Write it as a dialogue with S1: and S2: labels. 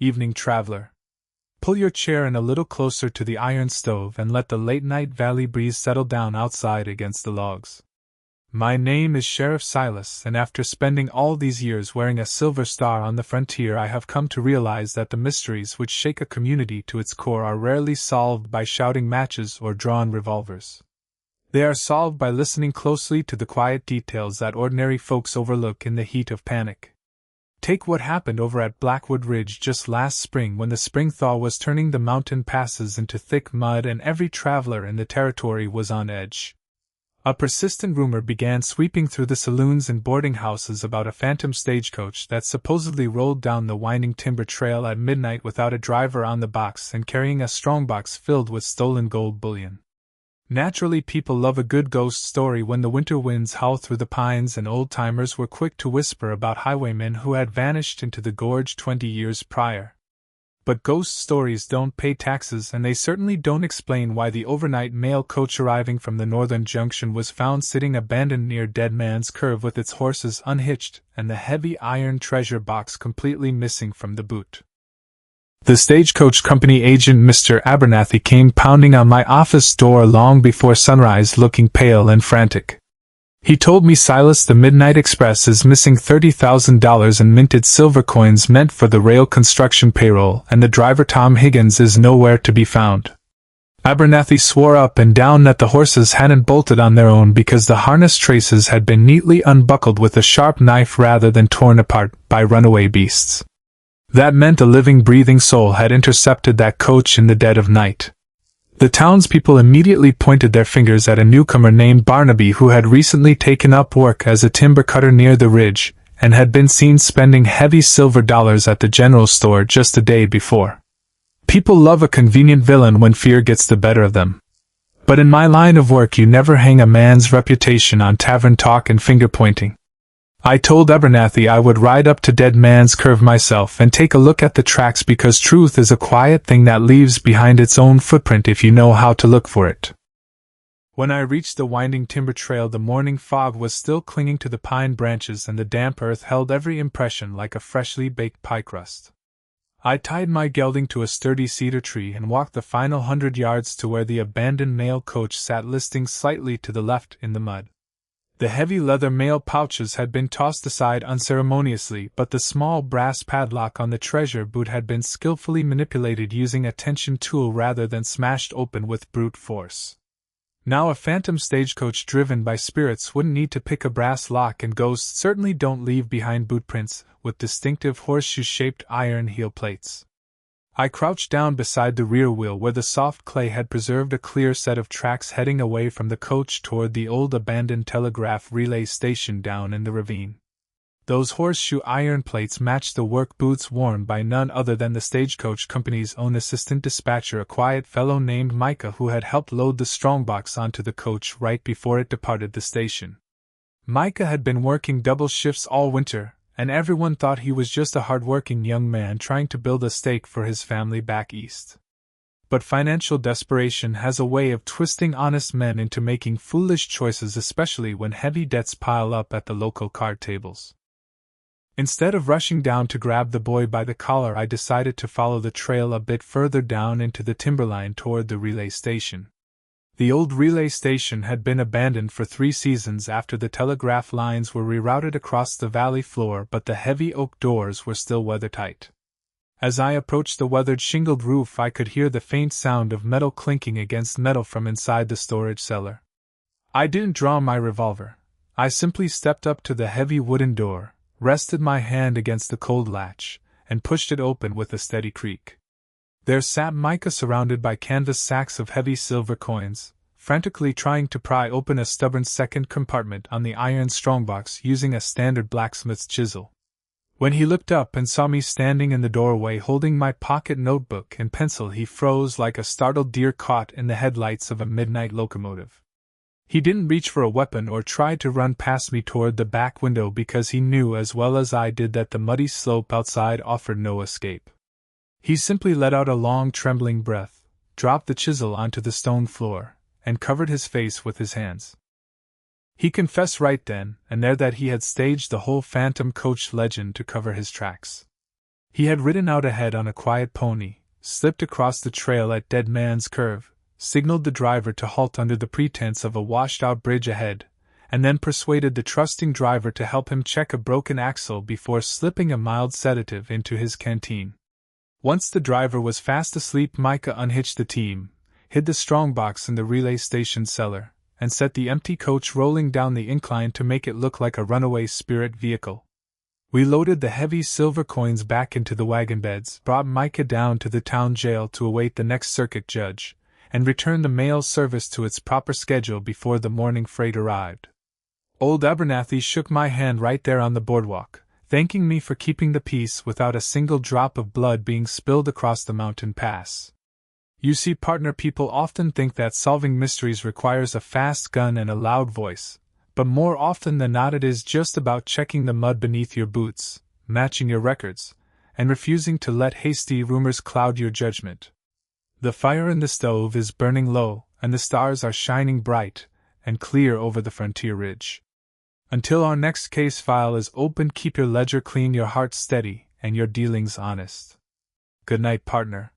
S1: evening traveler. Pull your chair in a little closer to the iron stove and let the late-night valley breeze settle down outside against the logs. My name is Sheriff Silas, and after spending all these years wearing a silver star on the frontier, I have come to realize that the mysteries which shake a community to its core are rarely solved by shouting matches or drawn revolvers. They are solved by listening closely to the quiet details that ordinary folks overlook in the heat of panic. Take what happened over at Blackwood Ridge just last spring when the spring thaw was turning the mountain passes into thick mud and every traveler in the territory was on edge. A persistent rumor began sweeping through the saloons and boarding houses about a phantom stagecoach that supposedly rolled down the winding timber trail at midnight without a driver on the box and carrying a strongbox filled with stolen gold bullion. Naturally, people love a good ghost story when the winter winds howl through the pines, and old-timers were quick to whisper about highwaymen who had vanished into the gorge 20 years prior. But ghost stories don't pay taxes, and they certainly don't explain why the overnight mail coach arriving from the northern junction was found sitting abandoned near Dead Man's Curve with its horses unhitched and the heavy iron treasure box completely missing from the boot. The stagecoach company agent Mr. Abernathy came pounding on my office door long before sunrise, looking pale and frantic. He told me, "Silas, the Midnight Express is missing $30,000 in minted silver coins meant for the rail construction payroll, and the driver Tom Higgins is nowhere to be found." Abernathy swore up and down that the horses hadn't bolted on their own because the harness traces had been neatly unbuckled with a sharp knife rather than torn apart by runaway beasts. That meant a living, breathing soul had intercepted that coach in the dead of night. The townspeople immediately pointed their fingers at a newcomer named Barnaby who had recently taken up work as a timber cutter near the ridge, and had been seen spending heavy silver dollars at the general store just a day before. People love a convenient villain when fear gets the better of them. But in my line of work, you never hang a man's reputation on tavern talk and finger-pointing. I told Abernathy I would ride up to Dead Man's Curve myself and take a look at the tracks, because truth is a quiet thing that leaves behind its own footprint if you know how to look for it. When I reached the winding timber trail, the morning fog was still clinging to the pine branches and the damp earth held every impression like a freshly baked pie crust. I tied my gelding to a sturdy cedar tree and walked the final 100 yards to where the abandoned mail coach sat listing slightly to the left in the mud. The heavy leather mail pouches had been tossed aside unceremoniously, but the small brass padlock on the treasure boot had been skillfully manipulated using a tension tool rather than smashed open with brute force. Now a phantom stagecoach driven by spirits wouldn't need to pick a brass lock, and ghosts certainly don't leave behind boot prints with distinctive horseshoe-shaped iron heel plates. I crouched down beside the rear wheel where the soft clay had preserved a clear set of tracks heading away from the coach toward the old abandoned telegraph relay station down in the ravine. Those horseshoe iron plates matched the work boots worn by none other than the stagecoach company's own assistant dispatcher, a quiet fellow named Micah, who had helped load the strongbox onto the coach right before it departed the station. Micah had been working double shifts all winter, and everyone thought he was just a hard-working young man trying to build a stake for his family back east. But financial desperation has a way of twisting honest men into making foolish choices, especially when heavy debts pile up at the local card tables. Instead of rushing down to grab the boy by the collar, I decided to follow the trail a bit further down into the timberline toward the relay station. The old relay station had been abandoned for 3 seasons after the telegraph lines were rerouted across the valley floor, but the heavy oak doors were still weather-tight. As I approached the weathered shingled roof, I could hear the faint sound of metal clinking against metal from inside the storage cellar. I didn't draw my revolver. I simply stepped up to the heavy wooden door, rested my hand against the cold latch, and pushed it open with a steady creak. There sat Micah, surrounded by canvas sacks of heavy silver coins, frantically trying to pry open a stubborn second compartment on the iron strongbox using a standard blacksmith's chisel. When he looked up and saw me standing in the doorway holding my pocket notebook and pencil, he froze like a startled deer caught in the headlights of a midnight locomotive. He didn't reach for a weapon or try to run past me toward the back window, because he knew as well as I did that the muddy slope outside offered no escape. He simply let out a long, trembling breath, dropped the chisel onto the stone floor, and covered his face with his hands. He confessed right then and there that he had staged the whole phantom coach legend to cover his tracks. He had ridden out ahead on a quiet pony, slipped across the trail at Dead Man's Curve, signaled the driver to halt under the pretense of a washed-out bridge ahead, and then persuaded the trusting driver to help him check a broken axle before slipping a mild sedative into his canteen. Once the driver was fast asleep, Micah unhitched the team, hid the strongbox in the relay station cellar, and set the empty coach rolling down the incline to make it look like a runaway spirit vehicle. We loaded the heavy silver coins back into the wagon beds, brought Micah down to the town jail to await the next circuit judge, and returned the mail service to its proper schedule before the morning freight arrived. Old Abernathy shook my hand right there on the boardwalk, thanking me for keeping the peace without a single drop of blood being spilled across the mountain pass. You see, partner, people often think that solving mysteries requires a fast gun and a loud voice, but more often than not it is just about checking the mud beneath your boots, matching your records, and refusing to let hasty rumors cloud your judgment. The fire in the stove is burning low, and the stars are shining bright and clear over the frontier ridge. Until our next case file is opened, keep your ledger clean, your heart steady, and your dealings honest. Good night, partner.